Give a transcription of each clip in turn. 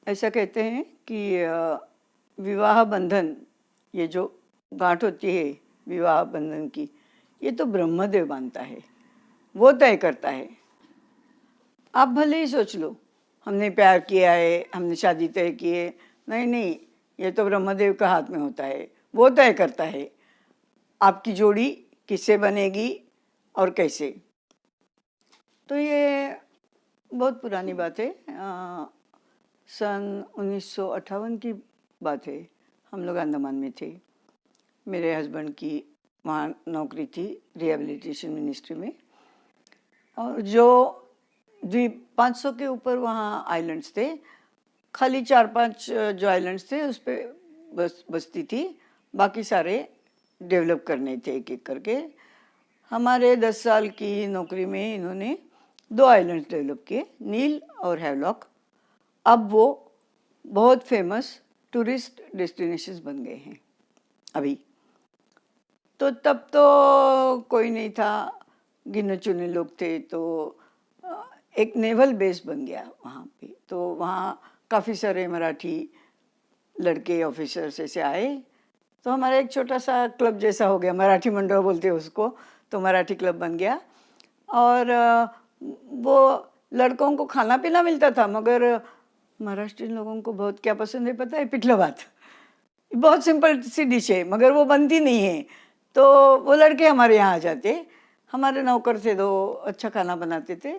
ऐसा कहते हैं कि विवाह बंधन, ये जो गांठ होती है विवाह बंधन की, ये तो ब्रह्मदेव बांधता है, वो तय करता है। आप भले ही सोच लो हमने प्यार किया है, हमने शादी तय की है, नहीं नहीं, ये तो ब्रह्मदेव का हाथ में होता है, वो तय करता है आपकी जोड़ी किससे बनेगी और कैसे। तो ये बहुत पुरानी बात है, सन 1958 की बात है। हम लोग अंडमान में थे, मेरे हस्बैंड की वहाँ नौकरी थी रिहेबिलिटेशन मिनिस्ट्री में, और जो द्वीप 500 के ऊपर वहाँ आइलैंड्स थे, खाली 4-5 जो आइलैंड्स थे उस पर बस्ती थी, बाकी सारे डेवलप करने थे एक एक करके। हमारे 10 साल की नौकरी में इन्होंने 2 आइलैंड्स डेवलप किए, नील और हैवलॉक। अब वो बहुत फेमस टूरिस्ट डेस्टिनेशंस बन गए हैं अभी। तो तब तो कोई नहीं था, गिने चुने लोग थे, तो एक नेवल बेस बन गया वहाँ पे। तो वहाँ काफ़ी सारे मराठी लड़के ऑफिसर्स ऐसे आए, तो हमारा एक छोटा सा क्लब जैसा हो गया, मराठी मंडल बोलते हैं उसको, तो मराठी क्लब बन गया। और वो लड़कों को खाना पीना मिलता था, मगर महाराष्ट्रियन लोगों को बहुत क्या पसंद है पता है? पिठला भात। बहुत सिंपल सी डिश है, मगर वो बनती नहीं है, तो वो लड़के हमारे यहाँ आ जाते। हमारे नौकर थे 2, अच्छा खाना बनाते थे,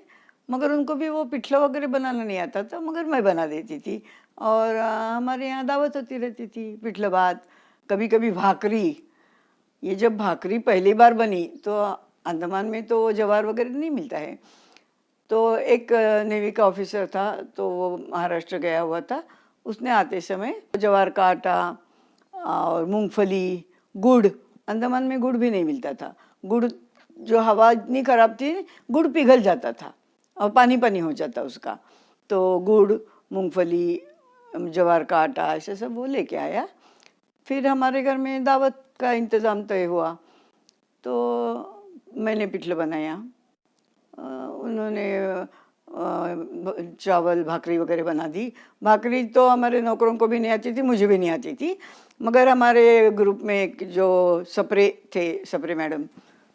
मगर उनको भी वो पिठला वगैरह बनाना नहीं आता था, मगर मैं बना देती थी। और हमारे यहाँ दावत होती रहती थी, पिठला भात, कभी कभी भाकरी। ये जब भाकरी पहली बार बनी तो अंडमान में तो जवार वगैरह नहीं मिलता है, तो एक नेवी का ऑफिसर था, तो वो महाराष्ट्र गया हुआ था, उसने आते समय जवार का आटा और मूंगफली, गुड़, अंडमान में गुड़ भी नहीं मिलता था, गुड़ जो हवा इतनी खराब थी, गुड़ पिघल जाता था और पानी पानी हो जाता उसका, तो गुड़, मूंगफली, जवार का आटा, ऐसे सब वो लेके आया। फिर हमारे घर में दावत का इंतज़ाम तय हुआ, तो मैंने पिठला बनाया, उन्होंने चावल भाकरी वगैरह बना दी। भाकरी तो हमारे नौकरों को भी नहीं आती थी, मुझे भी नहीं आती थी, मगर हमारे ग्रुप में एक जो सप्रे थे, सप्रे मैडम,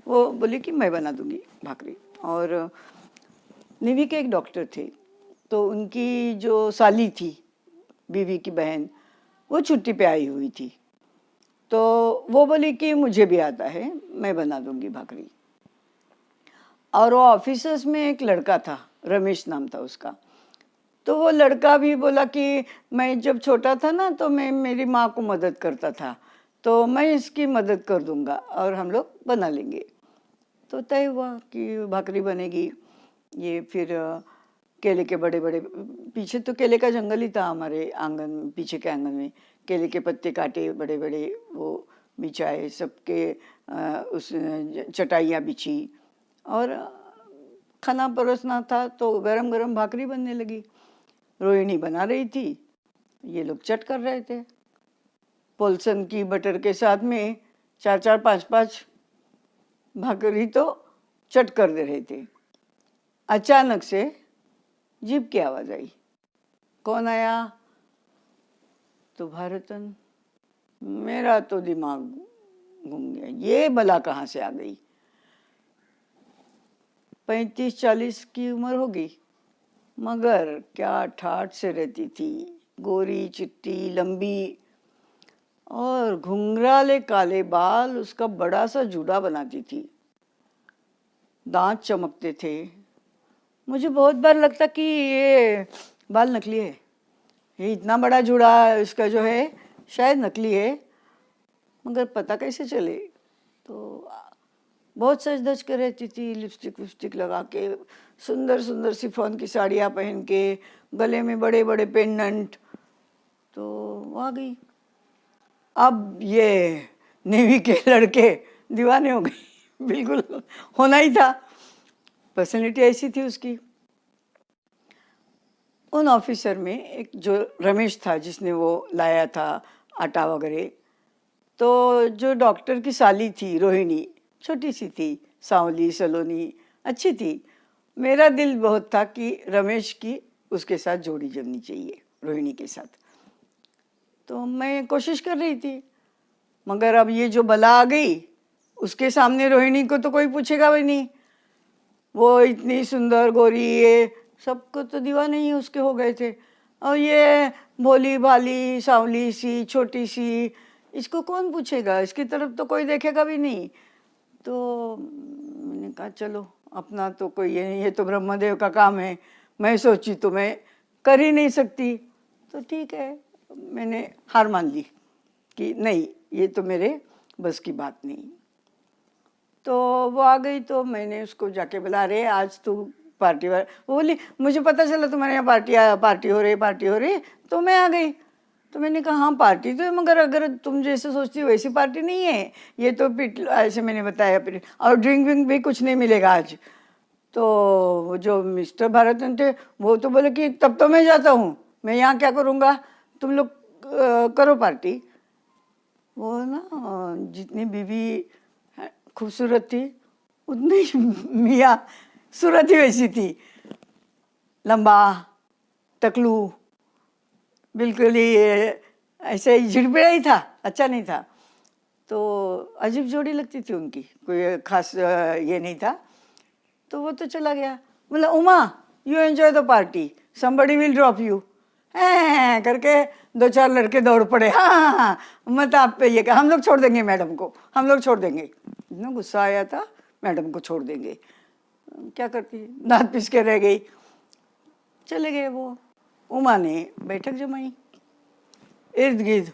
वो बोली कि मैं बना दूंगी भाकरी। और नेवी के एक डॉक्टर थे, तो उनकी जो साली थी, बीवी की बहन, वो छुट्टी पे आई हुई थी, तो वो बोली कि मुझे भी आता है, मैं बना दूंगी भाकरी। और वो ऑफिसर्स में एक लड़का था, रमेश नाम था उसका, तो वो लड़का भी बोला कि मैं जब छोटा था ना, तो मैं मेरी माँ को मदद करता था, तो मैं इसकी मदद कर दूंगा और हम लोग बना लेंगे। तो तय हुआ कि भाकरी बनेगी। ये फिर केले के बड़े बड़े, पीछे तो केले का जंगल ही था हमारे आंगन में, पीछे के आंगन में केले के पत्ते काटे बड़े बड़े, वो बिछाए सबके, उस चटाइयाँ बिछी और खाना परोसना था, तो गरम गरम भाकरी बनने लगी। रोहिणी बना रही थी, ये लोग चट कर रहे थे पोलसन की बटर के साथ में, 4-4, 5-5 भाकरी तो चट कर दे रहे थे। अचानक से जीप की आवाज आई। कौन आया? तो भारतन। मेरा तो दिमाग घूम गया, ये बला कहाँ से आ गई? 35-40 की उम्र होगी, मगर क्या ठाठ से रहती थी, गोरी चिट्टी लंबी और घुंघराले काले बाल, उसका बड़ा सा जूड़ा बनाती थी, दांत चमकते थे। मुझे बहुत बार लगता कि ये बाल नकली है, ये इतना बड़ा जूड़ा इसका जो है शायद नकली है, मगर पता कैसे चले? तो बहुत सज धज कर रहती थी, लिपस्टिक विपस्टिक लगा के, सुंदर सुंदर सिफॉन की साड़ियाँ पहन के, गले में बड़े बड़े पेंडेंट, तो आ गई। अब ये नेवी के लड़के दीवाने हो गए बिल्कुल होना ही था, पर्सनैलिटी ऐसी थी उसकी। उन ऑफिसर में एक जो रमेश था, जिसने वो लाया था आटा वगैरह, तो जो डॉक्टर की साली थी रोहिणी, छोटी सी थी, सांवली सलोनी, अच्छी थी। मेरा दिल बहुत था कि रमेश की उसके साथ जोड़ी जमनी चाहिए। रोहिणी के साथ। तो मैं कोशिश कर रही थी, मगर अब ये जो बला आ गई, उसके सामने रोहिणी को तो कोई पूछेगा भी नहीं। वो इतनी सुंदर गोरी, ये सबको तो दीवाने ही उसके हो गए थे, और ये भोली भाली सांवली सी छोटी सी, इसको कौन पूछेगा, इसकी तरफ तो कोई देखेगा भी नहीं। तो मैंने कहा चलो अपना तो कोई ये तो ब्रह्मदेव का काम है, मैं सोची तो मैं कर ही नहीं सकती, तो ठीक है, मैंने हार मान ली कि नहीं, ये तो मेरे बस की बात नहीं। तो वो आ गई, तो मैंने उसको जाके बोला, अरे आज तू पार्टी वो बोली, मुझे पता चला तुम्हारे यहाँ पार्टी हो रही, तो मैं आ गई। तो मैंने कहा हाँ पार्टी तो है, मगर अगर तुम जैसे सोचती हो वैसी पार्टी नहीं है, ये तो ऐसे मैंने बताया, और ड्रिंक विंक भी कुछ नहीं मिलेगा आज। तो वो जो मिस्टर भारतन थे वो तो बोले कि तब तो मैं जाता हूँ, मैं यहाँ क्या करूँगा, तुम लोग करो पार्टी। वो ना जितनी बीवी खूबसूरत थी उतनी मियाँ सूरत ही वैसी थी, लंबा टकलू, बिल्कुल ही ऐसे ही झिड़पिड़ा ही था, अच्छा नहीं था। तो अजीब जोड़ी लगती थी उनकी, कोई खास ये नहीं था। तो वो तो चला गया, बोला Uma you enjoy the party, somebody will drop you, करके 2-4 लड़के दौड़ पड़े, हाँ मत आप पे ये कहा, हम लोग छोड़ देंगे मैडम को, हम लोग छोड़ देंगे। इतना गुस्सा आया था, मैडम को छोड़ देंगे, क्या करती, दांत पिस के रह गई। चले गए वो। उमा ने बैठक जमाई, इर्द गिर्द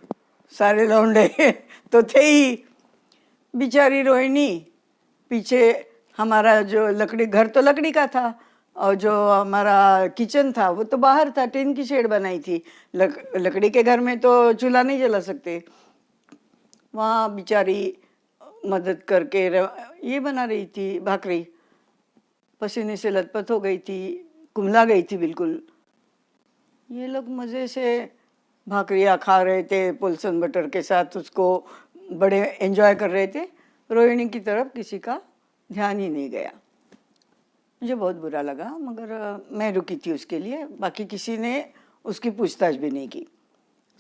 सारे लौंडे तो थे ही, बेचारी रोहिणी पीछे, हमारा जो लकड़ी घर तो लकड़ी का था, और जो हमारा किचन था वो तो बाहर था, टीन की शेड बनाई थी, लकड़ी के घर में तो चूल्हा नहीं जला सकते। वहाँ बेचारी मदद करके ये बना रही थी भाकरी, पसीने से लथपथ हो गई थी, कुम्हला गई थी बिल्कुल। ये लोग मज़े से भाकरियाँ खा रहे थे पुलसन बटर के साथ, उसको बड़े एंजॉय कर रहे थे। रोहिणी की तरफ किसी का ध्यान ही नहीं गया। मुझे बहुत बुरा लगा, मगर मैं रुकी थी उसके लिए, बाकी किसी ने उसकी पूछताछ भी नहीं की।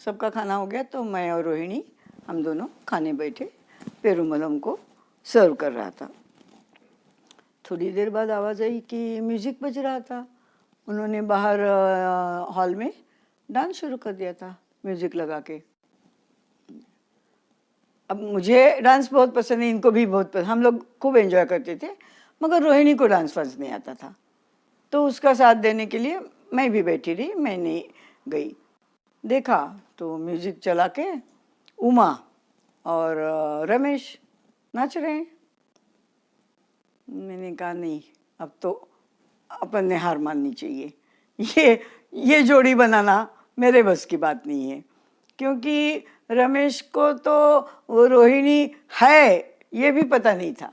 सबका खाना हो गया तो मैं और रोहिणी हम दोनों खाने बैठे, पेरूमल हमको सर्व कर रहा था। थोड़ी देर बाद आवाज़ आई कि म्यूज़िक बज रहा था। उन्होंने बाहर हॉल में डांस शुरू कर दिया था म्यूज़िक लगा के। अब मुझे डांस बहुत पसंद है, इनको भी बहुत पसंद, हम लोग खूब एंजॉय करते थे, मगर रोहिणी को डांस वांस नहीं आता था। तो उसका साथ देने के लिए मैं भी बैठी रही, मैं नहीं गई। देखा तो म्यूज़िक चला के उमा और रमेश नाच रहे हैं। मैंने कहा नहीं, अब तो अपन ने हार माननी चाहिए, ये जोड़ी बनाना मेरे बस की बात नहीं है, क्योंकि रमेश को तो वो रोहिणी है ये भी पता नहीं था,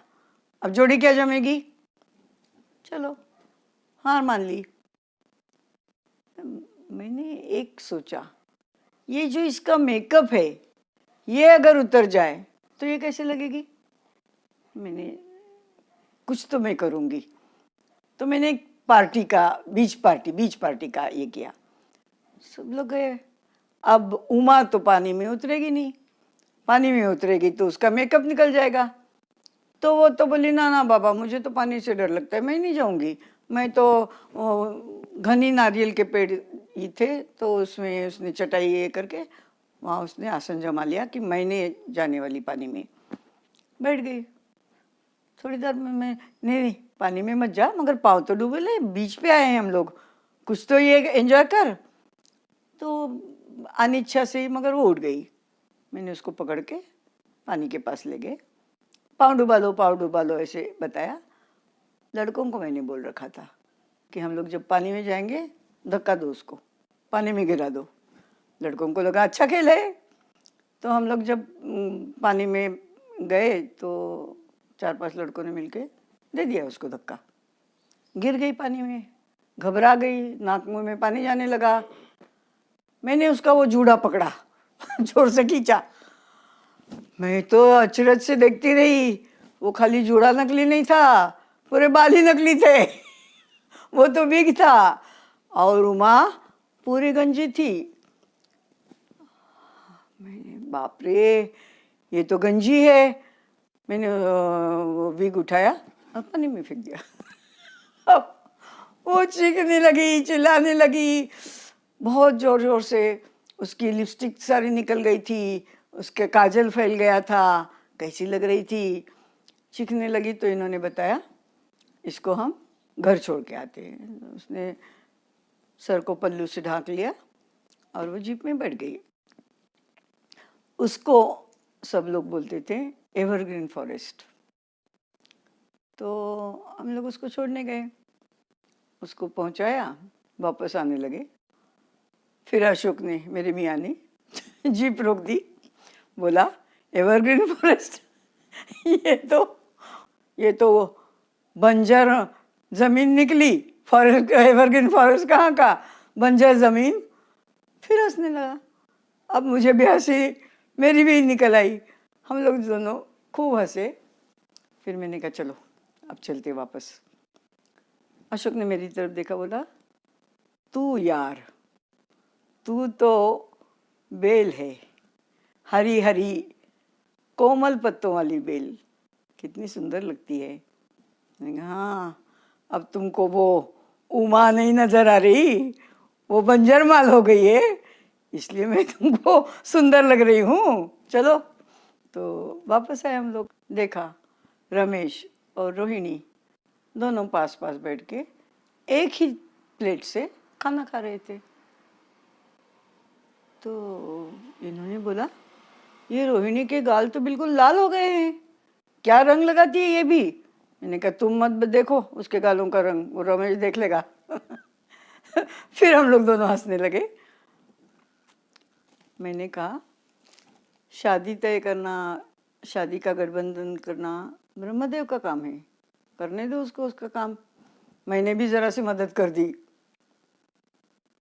अब जोड़ी क्या जमेगी। चलो हार मान ली। मैंने एक सोचा, ये जो इसका मेकअप है ये अगर उतर जाए तो ये कैसे लगेगी। मैंने कुछ तो मैं करूँगी। तो मैंने एक पार्टी का बीच पार्टी का ये किया। सब लोग गए। अब उमा तो पानी में उतरेगी नहीं, पानी में उतरेगी तो उसका मेकअप निकल जाएगा। तो वो तो बोली ना ना बाबा, मुझे तो पानी से डर लगता है, मैं नहीं जाऊंगी। मैं तो घनी नारियल के पेड़ ही थे, तो उसमें उसने चटाई ये करके वहाँ उसने आसन जमा लिया कि मैं नहीं जाने वाली पानी में। बैठ गई। थोड़ी देर में मैं नहीं पानी में मत जा, मगर पाँव तो डूबे ले, बीच पे आए हैं हम लोग, कुछ तो ये एंजॉय कर। तो अनिच्छा से ही मगर वो उठ गई। मैंने उसको पकड़ के पानी के पास ले गए, पाँव डुबा लो ऐसे बताया। लड़कों को मैंने बोल रखा था कि हम लोग जब पानी में जाएंगे धक्का दो, उसको पानी में गिरा दो। लड़कों को लगा अच्छा खेल है। तो हम लोग जब पानी में गए तो 4-5 लड़कों ने मिलके दे दिया उसको धक्का, गिर गई पानी में, घबरा गई, नाक मुंह में पानी जाने लगा। मैंने उसका वो जूड़ा पकड़ा जोर से खींचा। मैं तो अचरज से देखती रही, वो खाली जूड़ा नकली नहीं था, पूरे बाल ही नकली थे वो तो बिग था। और उमा पूरी गंजी थी। मैंने बाप रे, ये तो गंजी है। मैंने वो विग उठाया और पानी में फेंक दिया। अब वो चीखने लगी, चिल्लाने लगी बहुत जोर जोर से। उसकी लिपस्टिक सारी निकल गई थी, उसके काजल फैल गया था, कैसी लग रही थी। चीखने लगी तो इन्होंने बताया इसको हम घर छोड़ के आते हैं। उसने सर को पल्लू से ढांक लिया और वो जीप में बैठ गई। उसको सब लोग बोलते थे एवरग्रीन फॉरेस्ट। तो हम लोग उसको छोड़ने गए, उसको पहुंचाया, वापस आने लगे। फिर अशोक ने, मेरे मियाँ ने जीप रोक दी, बोला एवरग्रीन फॉरेस्ट ये तो बंजर जमीन निकली, फॉरेस्ट एवरग्रीन फॉरेस्ट कहाँ का, बंजर जमीन। फिर हंसने लगा। अब मुझे भी हंसी मेरी भी निकल आई, हम लोग दोनों खूब हंसे। फिर मैंने कहा चलो अब चलते वापस। अशोक ने मेरी तरफ देखा, बोला तू यार, तू तो बेल है, हरी हरी कोमल पत्तों वाली बेल, कितनी सुंदर लगती है। मैंने कहा हाँ, अब तुमको वो उमा नहीं नजर आ रही, वो बंजर माल हो गई है, इसलिए मैं तुमको सुंदर लग रही हूँ, चलो। तो वापस आए हम लोग। देखा रमेश और रोहिणी दोनों पास पास बैठ के एक ही प्लेट से खाना खा रहे थे। तो इन्होंने बोला ये रोहिणी के गाल तो बिल्कुल लाल हो गए हैं, क्या रंग लगाती है ये भी। मैंने कहा तुम मत देखो उसके गालों का रंग, वो रमेश देख लेगा। फिर हम लोग दोनों हंसने लगे। मैंने कहा शादी तय करना, शादी का गठबंधन करना ब्रह्मदेव का काम है, करने दो उसको उसका काम। मैंने भी जरा सी मदद कर दी।